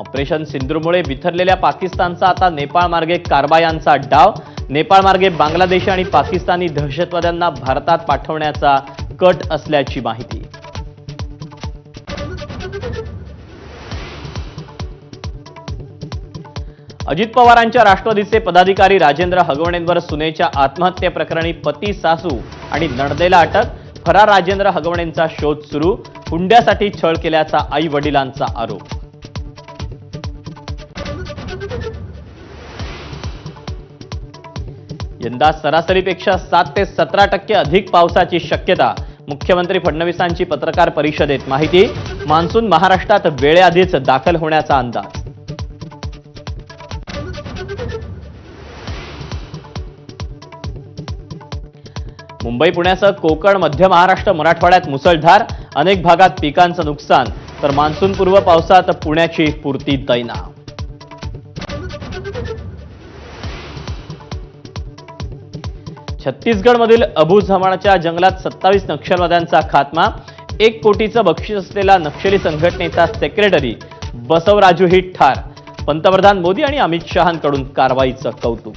Operation सिंधूरमुळे बिथरलेल्या पाकिस्तानचा आता नेपाळ मार्गे कारवायांचा डाव। नेपाळ मार्गे बांगलादेश आणि पाकिस्तानी दहशतवाद्यांना भारतात पाठवण्याचा कट असल्याची माहिती। अजित पवारांच्या राष्ट्रवादीचे पदाधिकारी राजेंद्र हगवणेंवर सुनेच्या आत्महत्येप्रकरणी पती, सासू आणि नणदेला अटक। फरार राजेंद्र हगवणेंचा शोध सुरू। हुंड्यासाठी छळ केल्याचा आई वडिलांचा आरोप। यंदा सरासरीपेक्षा 7 ते 17% अधिक पावसाची शक्यता। मुख्यमंत्री फडणवीसांची पत्रकार परिषदेत माहिती। मान्सून महाराष्ट्रात वेळेआधीच दाखल होण्याचा अंदाज। मुंबई पुण्यासह कोकण, मध्य महाराष्ट्र, मराठवाड्यात मुसळधार। अनेक भागात पिकांचं नुकसान, तर मान्सूनपूर्व पावसात पुण्याची पुरती दैना। छत्तीसगडमधील अबुझमानच्या जंगलात 27 नक्षलवाद्यांचा खात्मा। 1 कोटीचं बक्षीस असलेला नक्षली संघटनेचा सेक्रेटरी बसवराजूही ठार। पंतप्रधान मोदी आणि अमित शहांकडून कारवाईचं कौतुक।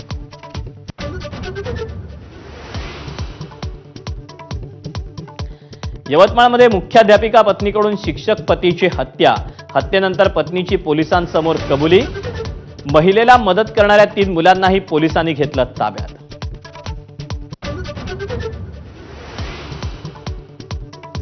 यवतमाळमध्ये मुख्याध्यापिका पत्नीकडून शिक्षक पतीची हत्या। हत्येनंतर पत्नीची पोलिसांसमोर कबुली। महिलेला मदत करणाऱ्या 3 मुलांनाही पोलिसांनी घेतलं ताब्यात।